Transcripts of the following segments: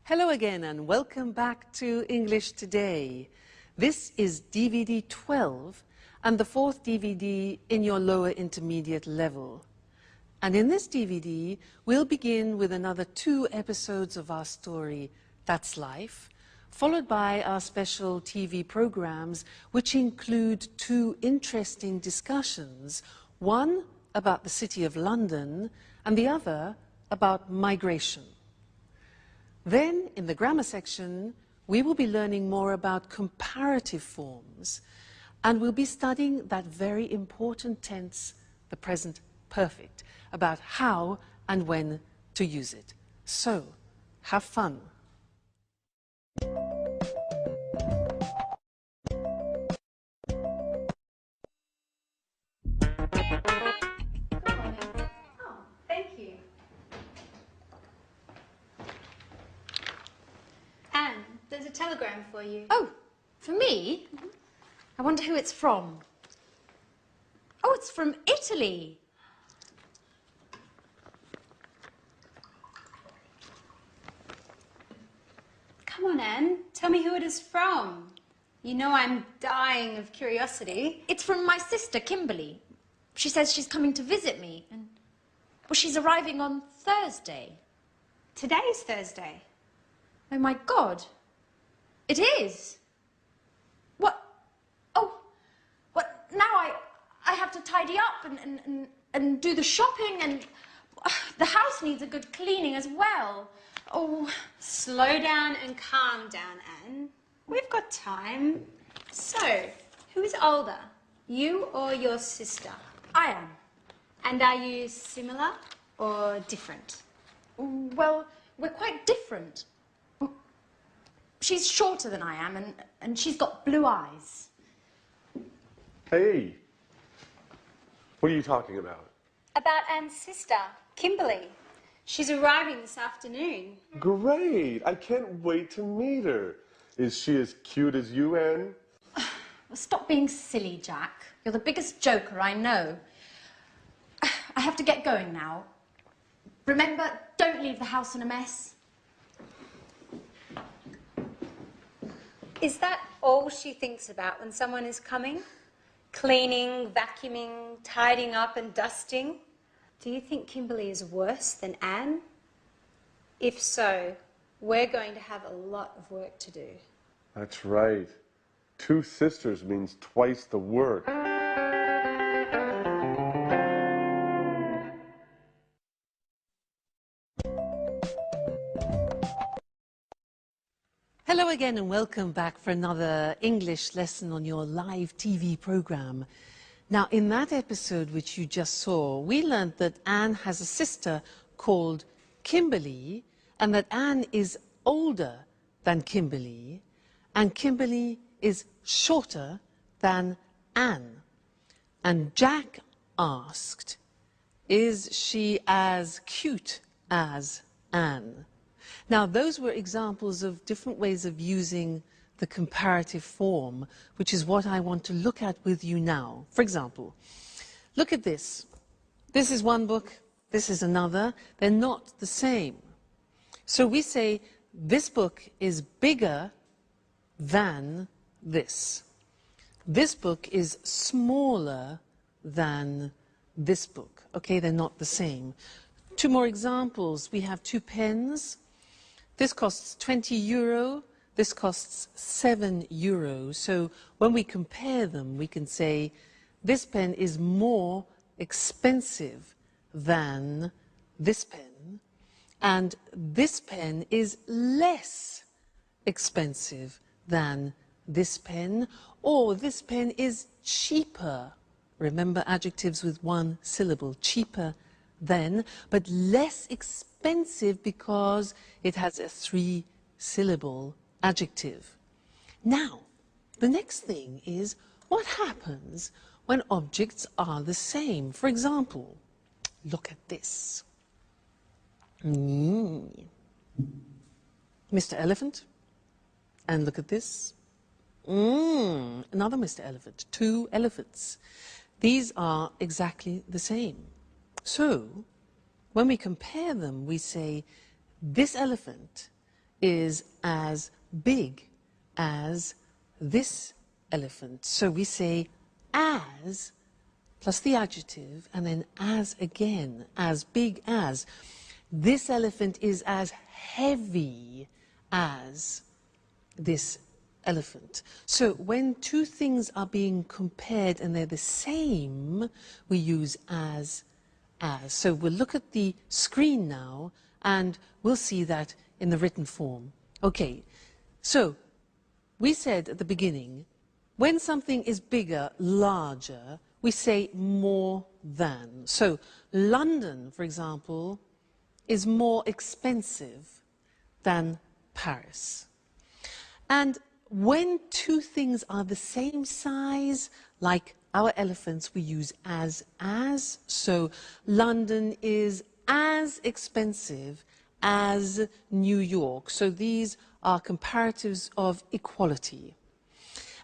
Hello again and welcome back to English Today. This is DVD 12 and the fourth DVD in your lower intermediate level. And in this DVD, we'll begin with another 2 episodes of our story, That's Life, followed by our special TV programs, which include 2 interesting discussions, one about the City of London and the other about migration. Then, in the grammar section, we will be learning more about comparative forms, and we'll be studying that very important tense, the present perfect, about how and when to use it. So, have fun. Thank you. Anne, there's a telegram for you. Oh, for me? I wonder who it's from. Oh, it's from Italy. Come on, Anne. Tell me who it is from. You know I'm dying of curiosity. It's from my sister, Kimberly. She says she's coming to visit me. And, well, she's arriving on Thursday. Today's Thursday. Oh, my God. It is. What? Oh, what? Now I have to tidy up and do the shopping, and the house needs a good cleaning as well. Oh. Slow down and calm down, Anne. We've got time. So, who is older, you or your sister? I am. And are you similar or different? Well, we're quite different. She's shorter than I am, and she's got blue eyes. Hey, what are you talking about? About Anne's sister, Kimberly. She's arriving this afternoon. Great, I can't wait to meet her. Is she as cute as you, Anne? Well, stop being silly, Jack. You're the biggest joker I know. I have to get going now. Remember, don't leave the house in a mess. Is that all she thinks about when someone is coming? Cleaning, vacuuming, tidying up and dusting? Do you think Kimberly is worse than Anne? If so, we're going to have a lot of work to do. That's right. 2 sisters means twice the work. Hello again and welcome back for another English lesson on your live TV program. Now, in that episode which you just saw, we learned that Anne has a sister called Kimberly, and that Anne is older than Kimberly, and Kimberly is shorter than Anne. And Jack asked, is she as cute as Anne? Now, those were examples of different ways of using the comparative form, which is what I want to look at with you now. For example, look at this. This is one book, this is another. They're not the same. So we say, this book is bigger than this. This book is smaller than this book. Okay, they're not the same. 2 more examples. We have 2 pens. This costs €20. This costs €7. So when we compare them, we can say this pen is more expensive than this pen, and this pen is less expensive than this pen, or this pen is cheaper. Remember adjectives with 1 syllable, cheaper than, but less expensive because it has a 3-syllable adjective. Now, the next thing is what happens when objects are the same. For example, look at this. Mr. Elephant. And look at this. Another Mr. Elephant. 2 elephants. These are exactly the same. So, when we compare them, we say this elephant is as big as this elephant. So we say as plus the adjective and then as again, as big as. This elephant is as heavy as this elephant. So when two things are being compared and they're the same, we use as. So we'll look at the screen now and we'll see that in the written form. Okay, so we said at the beginning, when something is bigger, larger, we say more than. So London, for example, is more expensive than Paris. And when two things are the same size, like our elephants, we use as. So London is as expensive as New York. So these are comparatives of equality.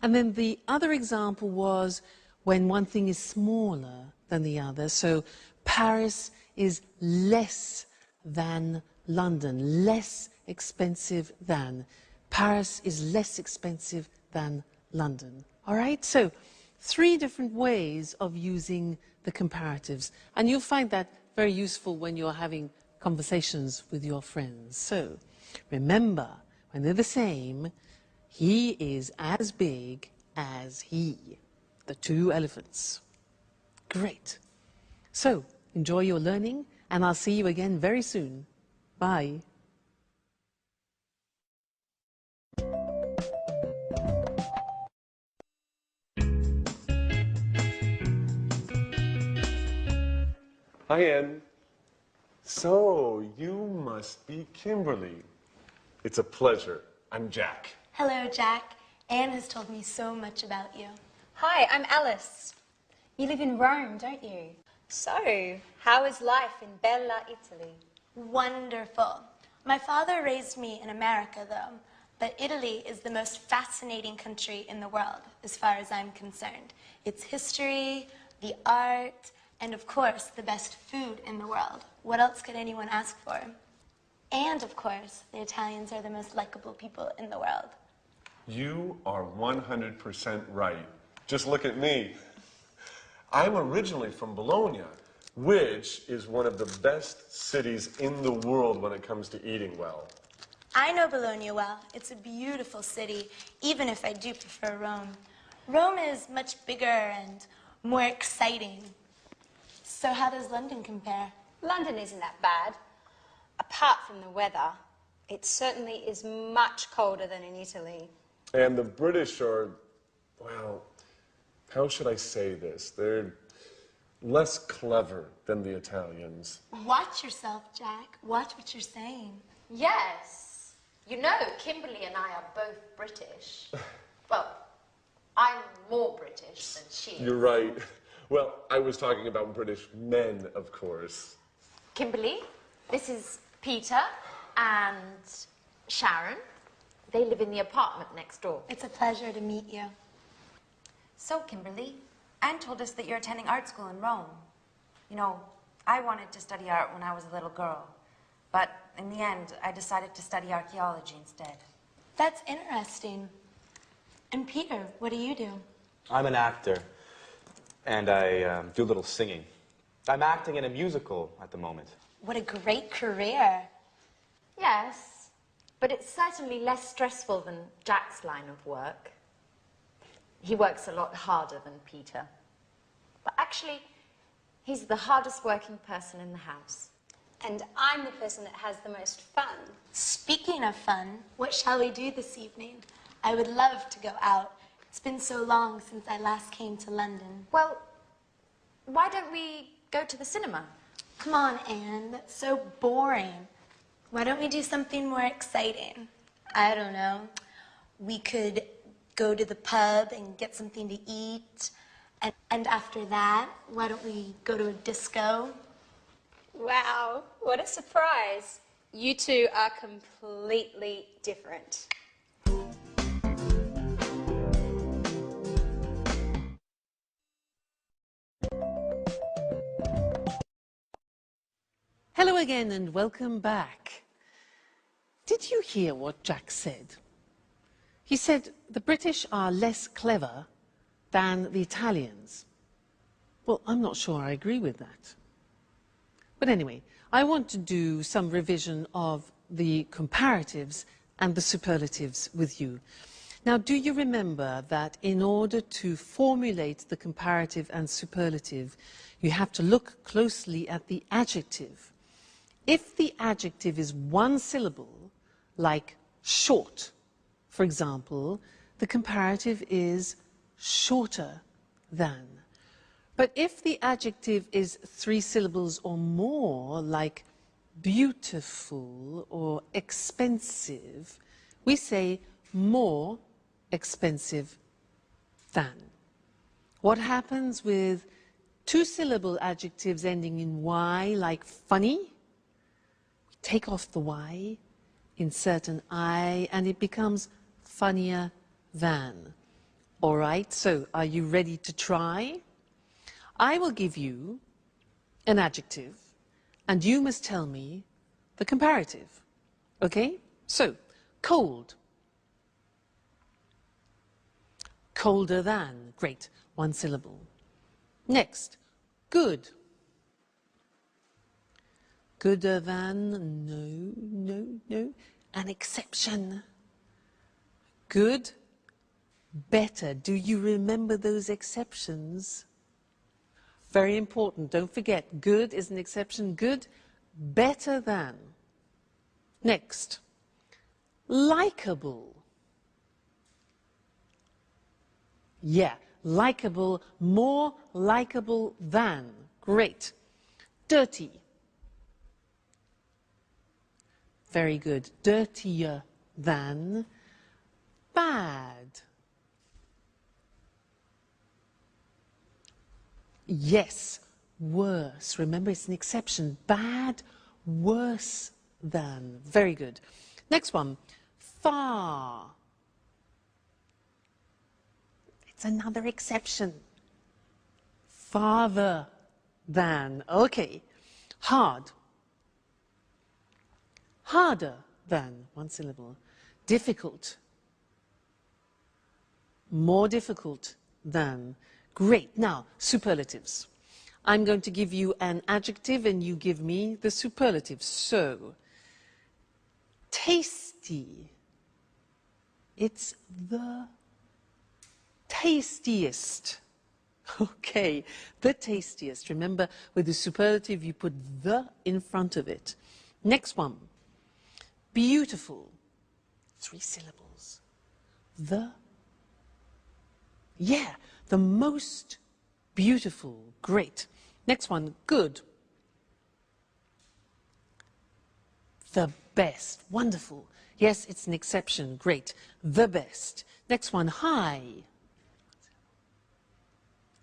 And then the other example was when one thing is smaller than the other. So Paris is less than London, less expensive than. Paris is less expensive than London. All right? So 3 different ways of using the comparatives. And you'll find that very useful when you're having conversations with your friends. So remember, when they're the same, he is as big as he. The 2 elephants. Great. So enjoy your learning, and I'll see you again very soon. Bye. Hi, Anne. So, you must be Kimberly. It's a pleasure. I'm Jack. Hello, Jack. Anne has told me so much about you. Hi, I'm Alice. You live in Rome, don't you? So, how is life in Bella, Italy? Wonderful. My father raised me in America, though, but Italy is the most fascinating country in the world, as far as I'm concerned. Its history, the art, and of course, the best food in the world. What else could anyone ask for? And of course, the Italians are the most likable people in the world. You are 100% right. Just look at me. I'm originally from Bologna, which is one of the best cities in the world when it comes to eating well. I know Bologna well. It's a beautiful city, even if I do prefer Rome. Rome is much bigger and more exciting. So how does London compare? London isn't that bad. Apart from the weather, it certainly is much colder than in Italy. And the British are, well, how should I say this? They're less clever than the Italians. Watch yourself, Jack. Watch what you're saying. Yes. You know, Kimberly and I are both British. Well, I'm more British than she is. You're right. Well, I was talking about British men, of course. Kimberly, this is Peter and Sharon. They live in the apartment next door. It's a pleasure to meet you. So, Kimberly, Anne told us that you're attending art school in Rome. You know, I wanted to study art when I was a little girl, but in the end, I decided to study archaeology instead. That's interesting. And Peter, what do you do? I'm an actor, and I do a little singing. I'm acting in a musical at the moment. What a great career. Yes, but it's certainly less stressful than Jack's line of work. He works a lot harder than Peter. But actually, he's the hardest working person in the house. And I'm the person that has the most fun. Speaking of fun, what shall we do this evening? I would love to go out. It's been so long since I last came to London. Well, why don't we go to the cinema? Come on, Anne, that's so boring. Why don't we do something more exciting? I don't know. We could go to the pub and get something to eat. And after that, why don't we go to a disco? Wow, what a surprise. You two are completely different. Hello again and welcome back. Did you hear what Jack said? He said the British are less clever than the Italians. Well, I'm not sure I agree with that. But anyway, I want to do some revision of the comparatives and the superlatives with you. Now, do you remember that in order to formulate the comparative and superlative, you have to look closely at the adjective? If the adjective is one syllable, like short, for example, the comparative is shorter than. But if the adjective is three syllables or more, like beautiful or expensive, we say more expensive than. What happens with two-syllable adjectives ending in Y, like funny? We take off the Y, insert an I, and it becomes funnier than. All right, so are you ready to try? I will give you an adjective, and you must tell me the comparative. Okay? So, cold. Colder than. Great. One syllable. Next, good. Gooder than. No, no, no. An exception. Good. Better. Do you remember those exceptions? Very important. Don't forget, good is an exception. Good, better than. Next, likable. Yeah, likable, more likable than. Great. Dirty. Very good. Dirtier than. Bad. Yes, worse. Remember, it's an exception. Bad, worse than. Very good. Next one, far. It's another exception. Farther than. Okay. Hard. Harder than. One syllable. Difficult. More difficult than. Great. Now, superlatives. I'm going to give you an adjective and you give me the superlative. So, tasty. It's the tastiest. Okay, the tastiest. Remember, with the superlative, you put the in front of it. Next one. Beautiful. Three syllables. The. Yeah, the most beautiful. Great. Next one, good. The best. Wonderful. Yes, it's an exception. Great. The best. Next one, high.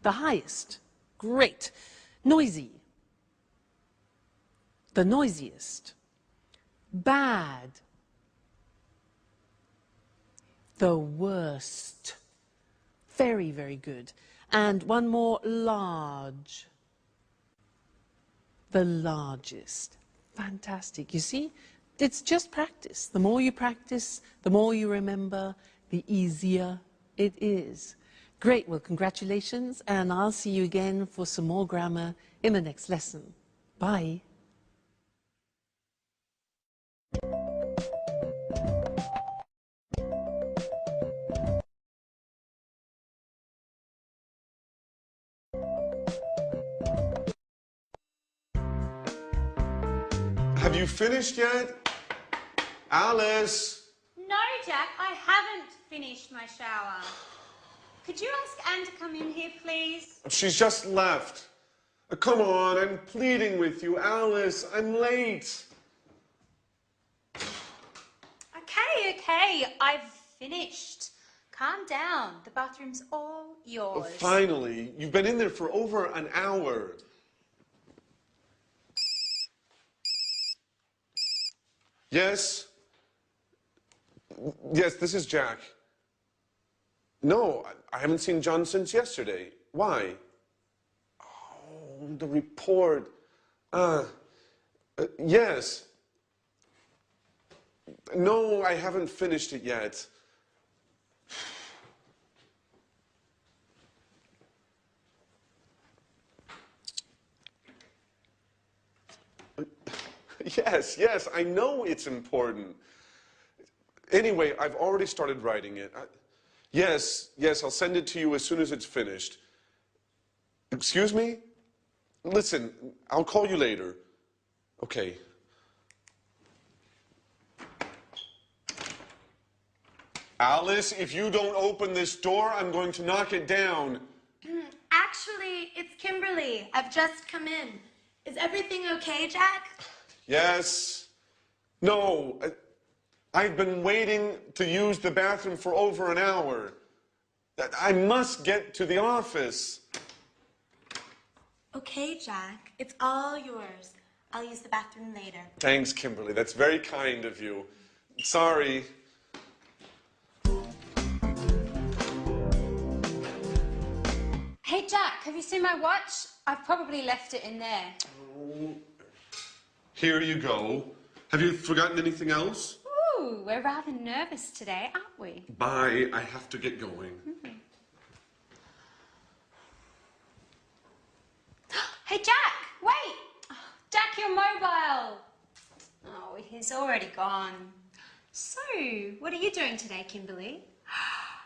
The highest. Great. Noisy. The noisiest. Bad. The worst. Very, very good. And one more, large. The largest. Fantastic. You see, it's just practice. The more you practice, the more you remember, the easier it is. Great. Well, congratulations, and I'll see you again for some more grammar in the next lesson. Bye. Have you finished yet? Alice! No, Jack, I haven't finished my shower. Could you ask Anne to come in here, please? She's just left. Come on, I'm pleading with you. Alice, I'm late. Okay, I've finished. Calm down. The bathroom's all yours. Finally, you've been in there for over an hour. Yes? Yes, this is Jack. No, I haven't seen John since yesterday. Why? Oh, the report. Yes. No, I haven't finished it yet. Yes, I know it's important. Anyway, I've already started writing it. Yes, I'll send it to you as soon as it's finished. Excuse me? Listen, I'll call you later. Okay. Alice, if you don't open this door, I'm going to knock it down. Actually, it's Kimberly. I've just come in. Is everything okay, Jack? Yes. No. I've been waiting to use the bathroom for over an hour. I must get to the office. Okay, Jack. It's all yours. I'll use the bathroom later. Thanks, Kimberly. That's very kind of you. Sorry. Hey, Jack, have you seen my watch? I've probably left it in there. Oh. Here you go. Have you forgotten anything else? Ooh, we're rather nervous today, aren't we? Bye. I have to get going. Hey, Jack, wait! Oh, Jack, your mobile! Oh, he's already gone. So, what are you doing today, Kimberly?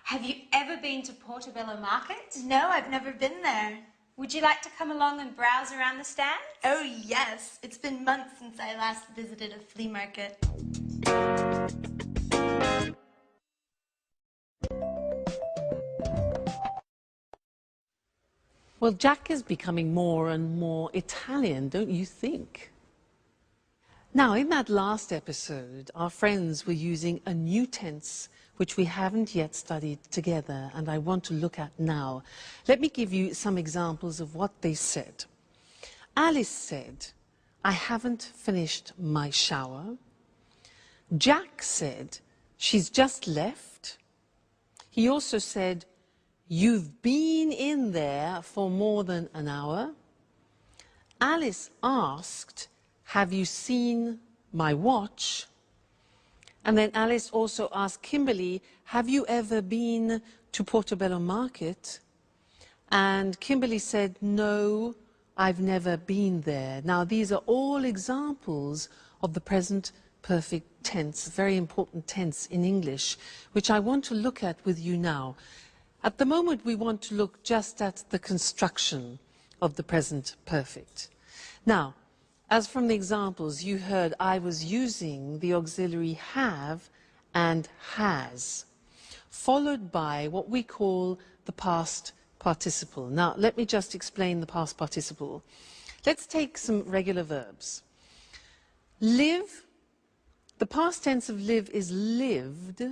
Have you ever been to Portobello Market? No, I've never been there. Would you like to come along and browse around the stands? Oh, yes. It's been months since I last visited a flea market. Well, Jack is becoming more and more Italian, don't you think? Now, in that last episode, our friends were using a new tense which we haven't yet studied together, and I want to look at now. Let me give you some examples of what they said. Alice said, I haven't finished my shower. Jack said, she's just left. He also said, you've been in there for more than an hour. Alice asked, have you seen my watch? And then Alice also asked Kimberly, have you ever been to Portobello Market? And Kimberly said, no, I've never been there. Now, these are all examples of the present perfect tense, very important tense in English, which I want to look at with you now. At the moment, we want to look just at the construction of the present perfect. Now, as from the examples you heard, I was using the auxiliary have and has, followed by what we call the past participle. Now, let me just explain the past participle. Let's take some regular verbs. Live, the past tense of live is lived,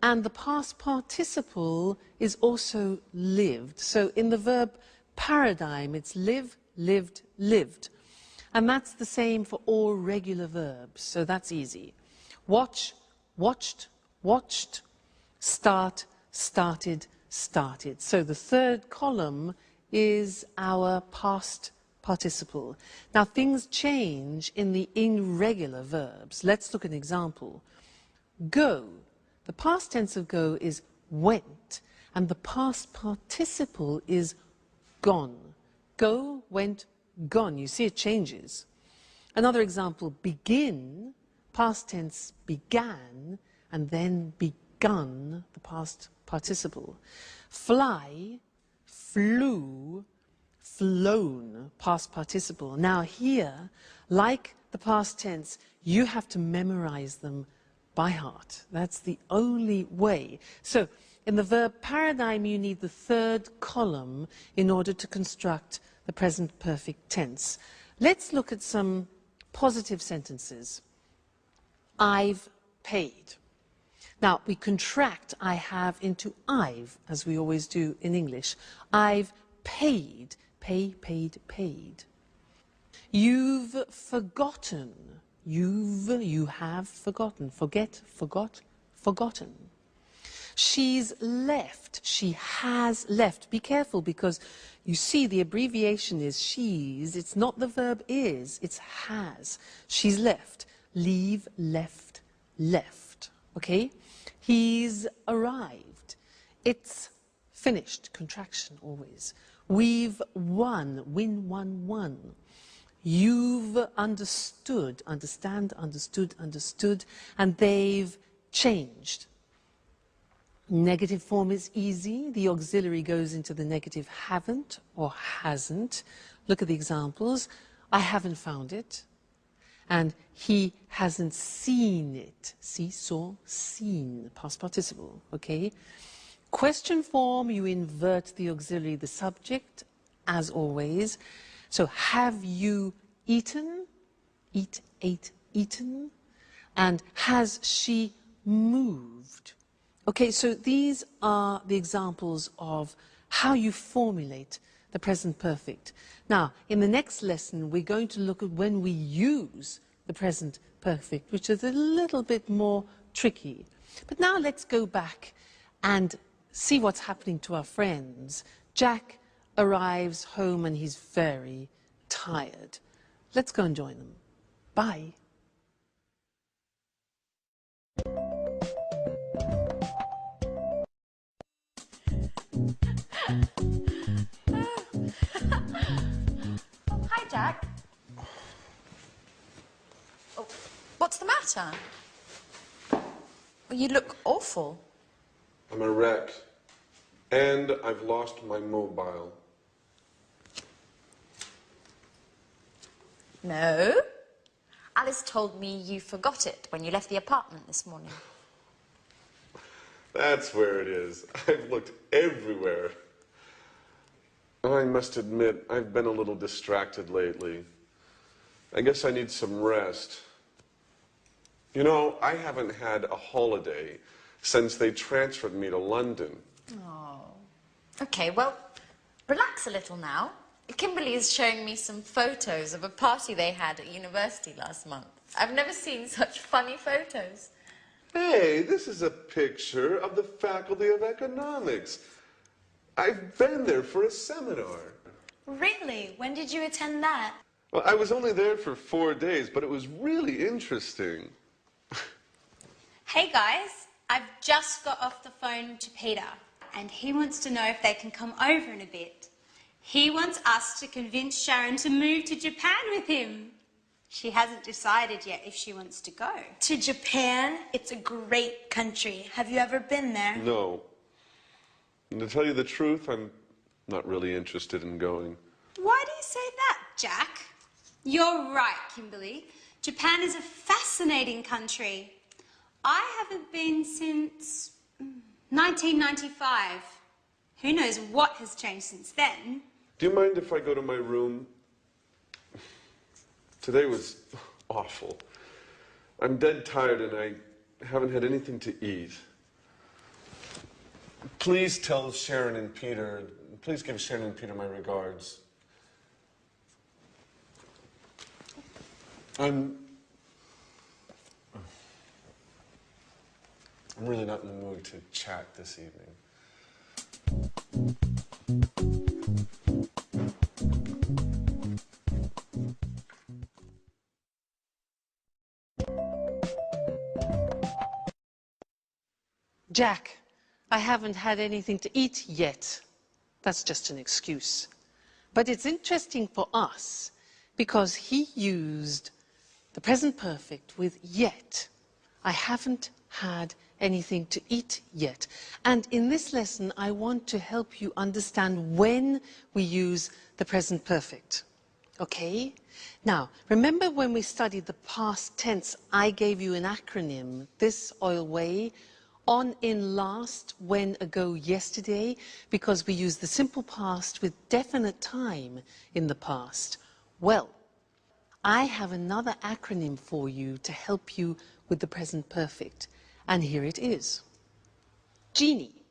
and the past participle is also lived. So in the verb paradigm, it's live, lived, lived. And that's the same for all regular verbs, so that's easy. Watch, watched, watched. Start, started, started. So the third column is our past participle. Now things change in the irregular verbs. Let's look at an example. Go. The past tense of go is went, and the past participle is gone. Go, went, gone. You see it changes. Another example, begin, past tense began, and then begun, the past participle. Fly, flew, flown, past participle. Now here, like the past tense, you have to memorize them by heart. That's the only way. So in the verb paradigm, you need the third column in order to construct the present perfect tense. Let's look at some positive sentences. I've paid. Now, we contract I have into I've, as we always do in English. I've paid. Pay, paid, paid. You've forgotten. You have forgotten. Forget, forgot, forgotten. She's left. She has left. Be careful, because you see the abbreviation is she's. It's not the verb is, it's has. She's left. Leave, left, left, okay? He's arrived. It's finished, contraction always. We've won, win, won, won. You've understood, understand, understood, understood, and they've changed. Negative form is easy. The auxiliary goes into the negative haven't or hasn't. Look at the examples. I haven't found it. And he hasn't seen it. See, saw, seen, past participle, okay? Question form, you invert the auxiliary, the subject, as always. So, have you eaten? Eat, ate, eaten. And has she moved? Okay, so these are the examples of how you formulate the present perfect. Now, in the next lesson, we're going to look at when we use the present perfect, which is a little bit more tricky. But now let's go back and see what's happening to our friends. Jack arrives home and he's very tired. Let's go and join them. Bye. Oh, hi, Jack. Oh, what's the matter? You look awful. I'm a wreck. And I've lost my mobile. No. Alice told me you forgot it when you left the apartment this morning. That's where it is. I've looked everywhere. I must admit, I've been a little distracted lately. I guess I need some rest. You know, I haven't had a holiday since they transferred me to London. Oh. Okay, well, relax a little now. Kimberly is showing me some photos of a party they had at university last month. I've never seen such funny photos. Hey, this is a picture of the Faculty of Economics. I've been there for a seminar. Really? When did you attend that? Well, I was only there for 4 days, but it was really interesting. Hey guys, I've just got off the phone to Peter and he wants to know if they can come over in a bit. He wants us to convince Sharon to move to Japan with him. She hasn't decided yet if she wants to go. To Japan? It's a great country. Have you ever been there? No. And to tell you the truth, I'm not really interested in going. Why do you say that, Jack? You're right, Kimberly. Japan is a fascinating country. I haven't been since 1995. Who knows what has changed since then? Do you mind if I go to my room? Today was awful. I'm dead tired and I haven't had anything to eat. Please tell Sharon and Peter, please give Sharon and Peter my regards. I'm really not in the mood to chat this evening. Jack, I haven't had anything to eat yet. That's just an excuse. But it's interesting for us because he used the present perfect with yet. I haven't had anything to eat yet. And in this lesson, I want to help you understand when we use the present perfect. Okay? Now, remember when we studied the past tense, I gave you an acronym, this, oil, way, on, in, last, when, ago, yesterday, because we use the simple past with definite time in the past. Well, I have another acronym for you to help you with the present perfect, and here it is. Genie.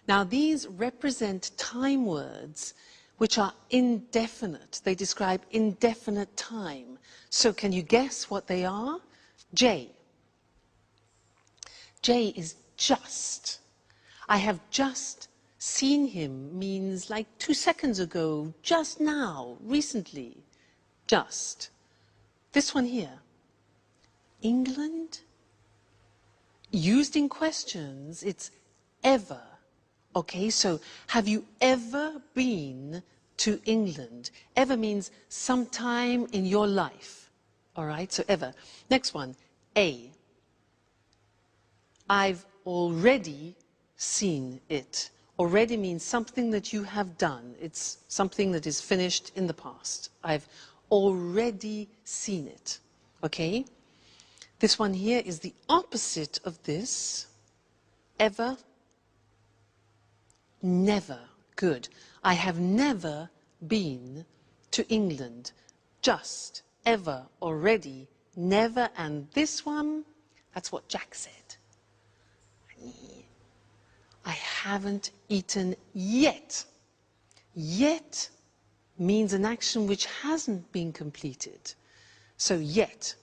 Now, these represent time words which are indefinite. They describe indefinite time. So can you guess what they are? J. J is just. I have just seen him means like 2 seconds ago, just now, recently. Just. This one here. England? used in questions, it's ever. Okay, so have you ever been to England? Ever means sometime in your life. All right, so ever. Next one, A. I've already seen it. Already means something that you have done. It's something that is finished in the past. I've already seen it. Okay? This one here is the opposite of this. Ever, never. Good. I have never been to England. Just, ever, already, never. And this one, that's what Jack said. I haven't eaten yet. Yet means an action which hasn't been completed. So yet.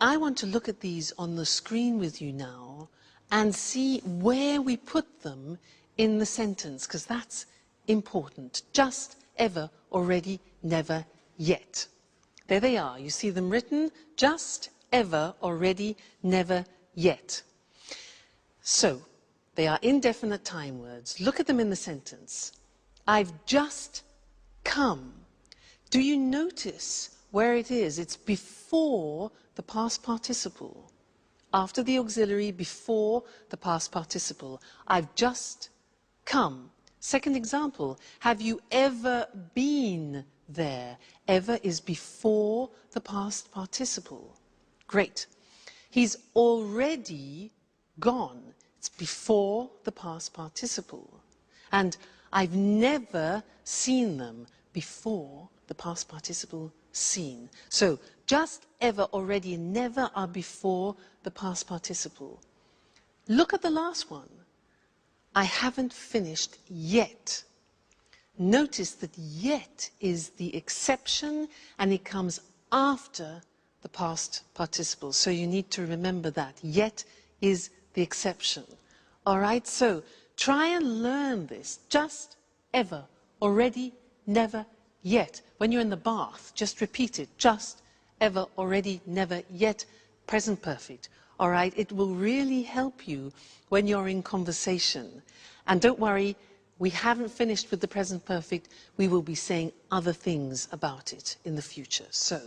I want to look at these on the screen with you now and see where we put them in the sentence, because that's important. Just, ever, already, never, yet. There they are. You see them written. Just, ever, already, never, yet. So, they are indefinite time words. Look at them in the sentence. I've just come. Do you notice where it is? It's before the past participle. After the auxiliary, before the past participle. I've just come. Second example, have you ever been there? Ever is before the past participle. Great. He's already gone. It's before the past participle. And I've never seen them before the past participle seen. So just, ever, already, and never are before the past participle. Look at the last one. I haven't finished yet. Notice that yet is the exception and it comes after the past participle. So you need to remember that. Yet is the exception. All right, so try and learn this. Just, ever, already, never, yet. When you're in the bath, just repeat it. Just, ever, already, never, yet, present perfect. All right, it will really help you when you're in conversation. And don't worry, we haven't finished with the present perfect. We will be saying other things about it in the future. So,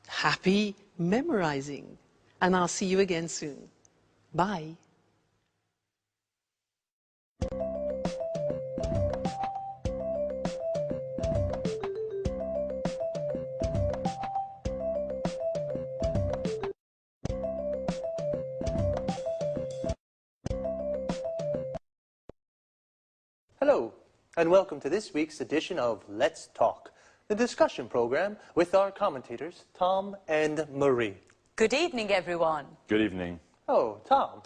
happy memorizing. And I'll see you again soon. Bye. Hello, and welcome to this week's edition of Let's Talk, the discussion program with our commentators, Tom and Marie. Good evening, everyone. Good evening. Oh, Tom,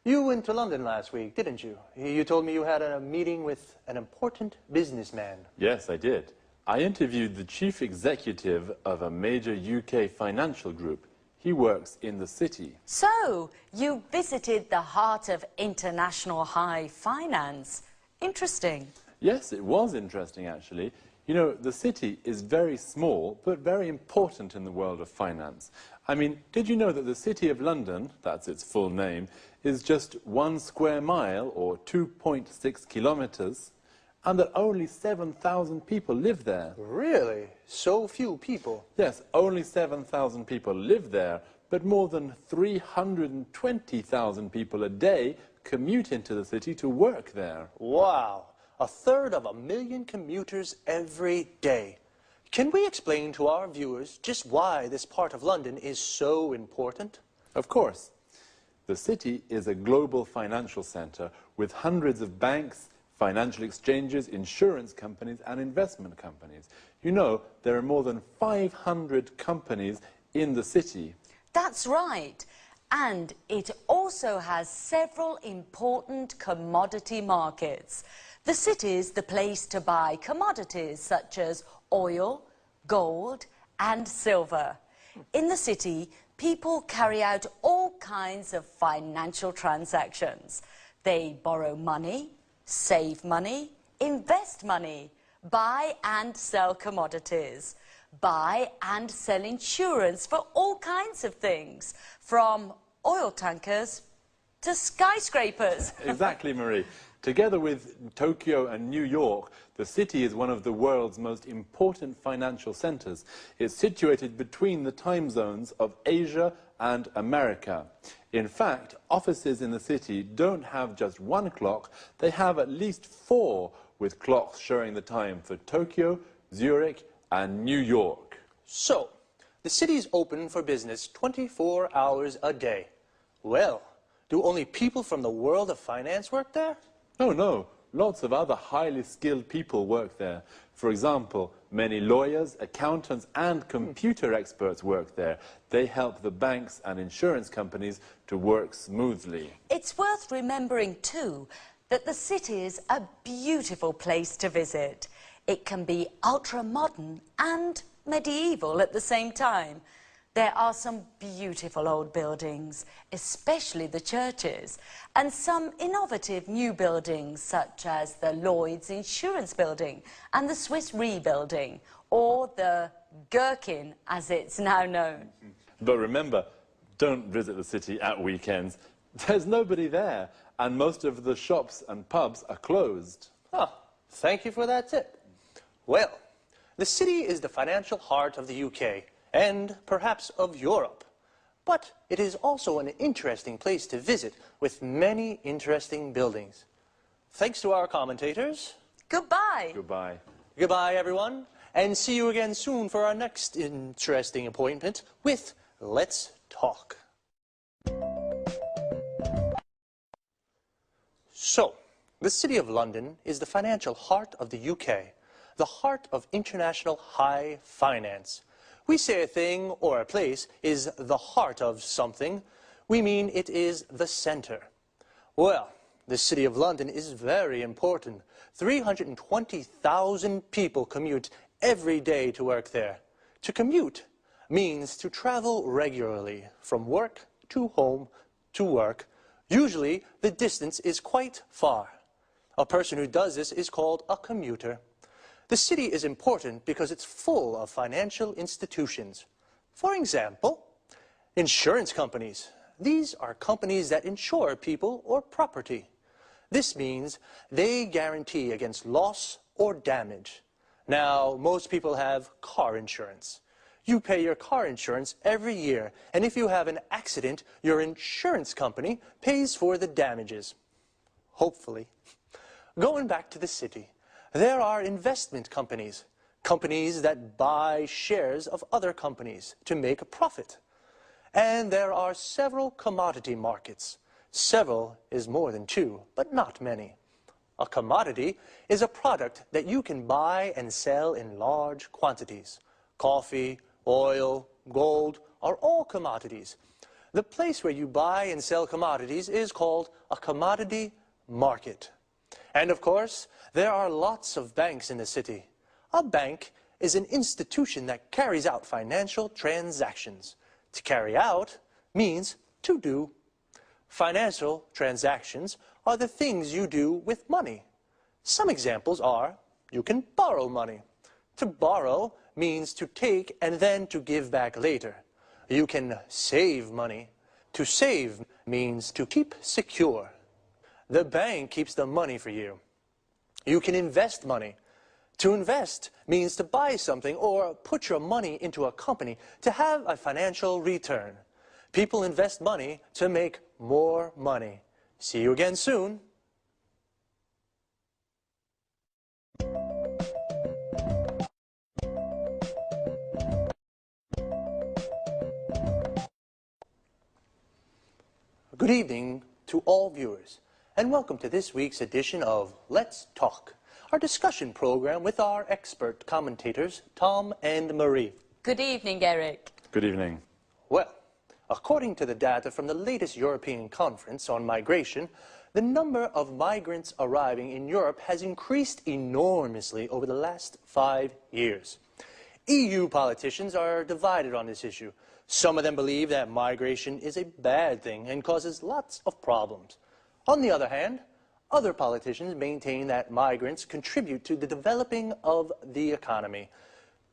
you went to London last week, didn't you? You told me you had a meeting with an important businessman. Yes, I did. I interviewed the chief executive of a major UK financial group. He works in the city. So, you visited the heart of international high finance. Interesting. Yes, it was interesting, actually. You know, the city is very small, but very important in the world of finance. I mean, did you know that the City of London, that's its full name, is just 1 square mile, or 2.6 kilometers, and that only 7,000 people live there? Really? So few people? Yes, only 7,000 people live there, but more than 320,000 people a day commute into the city to work there. Wow, 1/3 of a million commuters every day. Can we explain to our viewers just why this part of London is so important? Of course. The city is a global financial centre with hundreds of banks, financial exchanges, insurance companies and investment companies. You know, there are more than 500 companies in the city. That's right. And it also has several important commodity markets. The city's the place to buy commodities such as oil, gold and silver. In the city, people carry out all kinds of financial transactions. They borrow money, save money, invest money, buy and sell commodities, buy and sell insurance for all kinds of things, from oil tankers to skyscrapers. Exactly, Marie. Together with Tokyo and New York, the city is one of the world's most important financial centers. It's situated between the time zones of Asia and America. In fact, offices in the city don't have just one clock, they have at least 4, with clocks showing the time for Tokyo, Zurich, and New York. So, the city's open for business 24 hours a day. Well, do only people from the world of finance work there? Oh, no. Lots of other highly skilled people work there. For example, many lawyers, accountants, and computer experts work there. They help the banks and insurance companies to work smoothly. It's worth remembering, too, that the city is a beautiful place to visit. It can be ultra-modern and medieval at the same time. There are some beautiful old buildings, especially the churches, and some innovative new buildings, such as the Lloyd's Insurance Building and the Swiss Re Building, or the Gherkin, as it's now known. But remember, don't visit the city at weekends. There's nobody there, and most of the shops and pubs are closed. Ah, thank you for that tip. Well, the city is the financial heart of the UK, and perhaps of Europe. But it is also an interesting place to visit, with many interesting buildings. Thanks to our commentators. Goodbye. Goodbye. Goodbye, everyone, and see you again soon for our next interesting appointment with Let's Talk. So, the City of London is the financial heart of the UK, the heart of international high finance. We say a thing or a place is the heart of something, we mean it is the center. Well, the City of London is very important. 320,000 people commute every day to work there. To commute means to travel regularly from work to home to work. Usually, the distance is quite far. A person who does this is called a commuter. The city is important because it's full of financial institutions. For example, insurance companies. These are companies that insure people or property. This means they guarantee against loss or damage. Now, most people have car insurance. You pay your car insurance every year, and if you have an accident, your insurance company pays for the damages. Hopefully. Going back to the city, there are investment companies, companies that buy shares of other companies to make a profit. And there are several commodity markets. Several is more than 2, but not many. A commodity is a product that you can buy and sell in large quantities. Coffee, oil, gold are all commodities. The place where you buy and sell commodities is called a commodity market. And of course, there are lots of banks in the city. A bank is an institution that carries out financial transactions. To carry out means to do. Financial transactions are the things you do with money. Some examples are, you can borrow money. To borrow means to take and then to give back later. You can save money. To save means to keep secure. The bank keeps the money for you. You can invest money. To invest means to buy something or put your money into a company to have a financial return. People invest money to make more money. See you again soon. Good evening to all viewers, and welcome to this week's edition of Let's Talk, our discussion program with our expert commentators, Tom and Marie. Good evening, Eric. Good evening. Well, according to the data from the latest European Conference on Migration, the number of migrants arriving in Europe has increased enormously over the last 5 years. EU politicians are divided on this issue. Some of them believe that migration is a bad thing and causes lots of problems. On the other hand, other politicians maintain that migrants contribute to the developing of the economy.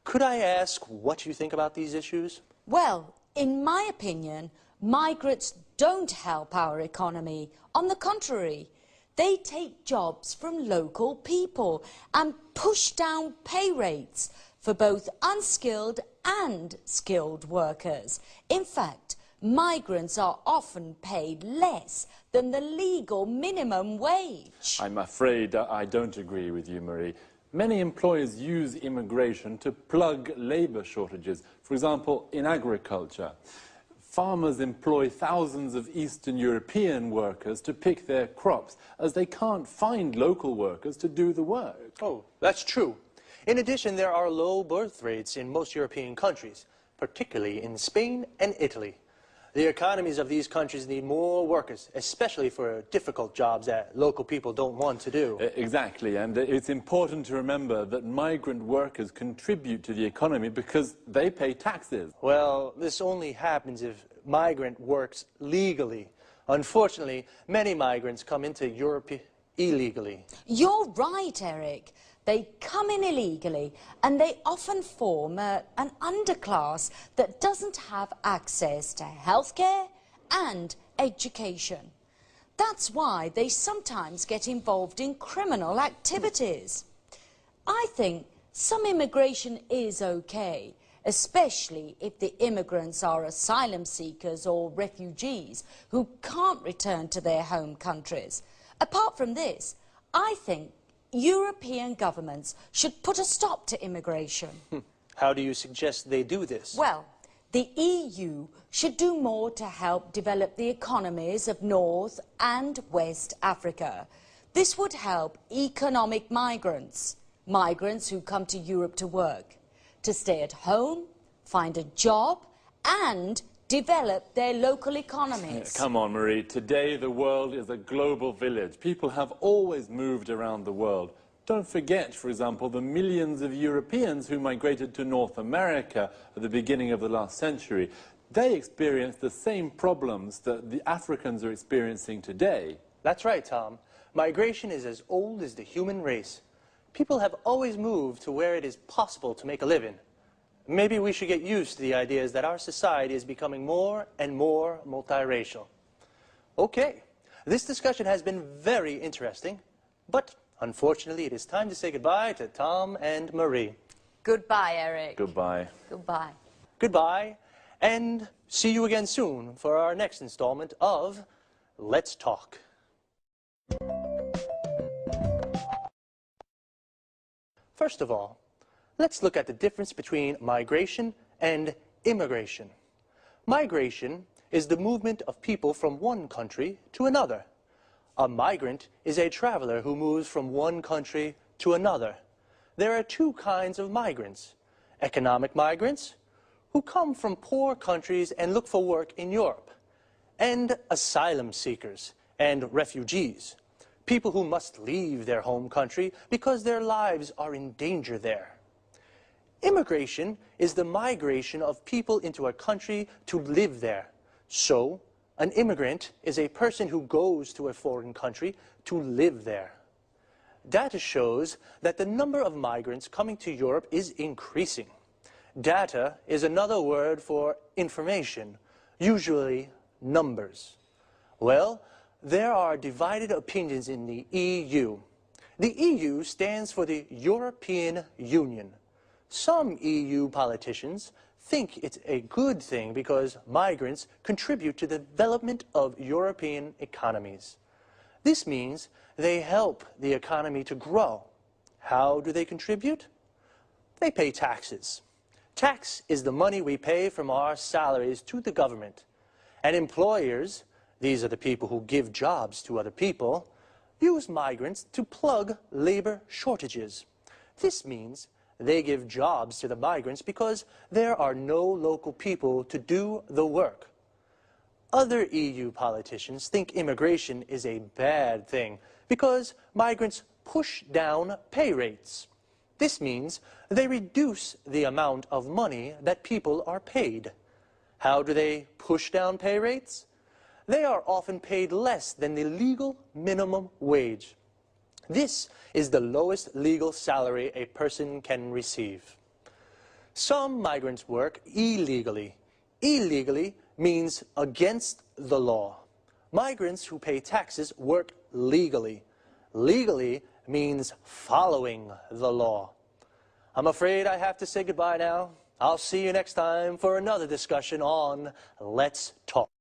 Could I ask what you think about these issues? Well, in my opinion, Migrants don't help our economy. On the contrary, they take jobs from local people and push down pay rates for both unskilled and skilled workers. In fact, migrants are often paid less than the legal minimum wage. I'm afraid I don't agree with you, Marie. Many employers use immigration to plug labour shortages, for example, in agriculture. Farmers employ thousands of Eastern European workers to pick their crops, as they can't find local workers to do the work. Oh, that's true. In addition, there are low birth rates in most European countries, particularly in Spain and Italy. The economies of these countries need more workers, especially for difficult jobs that local people don't want to do. Exactly, and it's important to remember that migrant workers contribute to the economy because they pay taxes. Well, this only happens if migrant works legally. Unfortunately, many migrants come into Europe illegally. You're right, Eric. They come in illegally and they often form an underclass that doesn't have access to healthcare and education. That's why they sometimes get involved in criminal activities. I think some immigration is okay, especially if the immigrants are asylum seekers or refugees who can't return to their home countries. Apart from this, I think European governments should put a stop to immigration. How do you suggest they do this? Well, the EU should do more to help develop the economies of North and West Africa. This would help economic migrants, migrants who come to Europe to work, to stay at home, find a job and develop their local economies. Come on, Marie. Today, the world is a global village. People have always moved around the world. Don't forget, for example, the millions of Europeans who migrated to North America at the beginning of the last century. They experienced the same problems that the Africans are experiencing today. That's right, Tom. Migration is as old as the human race. People have always moved to where it is possible to make a living. Maybe we should get used to the ideas that our society is becoming more and more multiracial. Okay, this discussion has been very interesting, but unfortunately it is time to say goodbye to Tom and Marie. Goodbye, Eric. Goodbye. Goodbye. Goodbye, and see you again soon for our next installment of Let's Talk. First of all, let's look at the difference between migration and immigration. Migration is the movement of people from one country to another. A migrant is a traveler who moves from one country to another. There are two kinds of migrants: economic migrants, who come from poor countries and look for work in Europe, and asylum seekers and refugees, people who must leave their home country because their lives are in danger there. Immigration is the migration of people into a country to live there. So, an immigrant is a person who goes to a foreign country to live there. Data shows that the number of migrants coming to Europe is increasing. Data is another word for information, usually numbers. Well, there are divided opinions in the EU. The EU stands for the European Union. Some EU politicians think it's a good thing because migrants contribute to the development of European economies. This means they help the economy to grow. How do they contribute? They pay taxes. Tax is the money we pay from our salaries to the government. And employers, these are the people who give jobs to other people, use migrants to plug labor shortages. This means they give jobs to the migrants because there are no local people to do the work. Other EU politicians think immigration is a bad thing because migrants push down pay rates. This means they reduce the amount of money that people are paid. How do they push down pay rates? They are often paid less than the legal minimum wage. This is the lowest legal salary a person can receive. Some migrants work illegally. Illegally means against the law. Migrants who pay taxes work legally. Legally means following the law. I'm afraid I have to say goodbye now. I'll see you next time for another discussion on Let's Talk.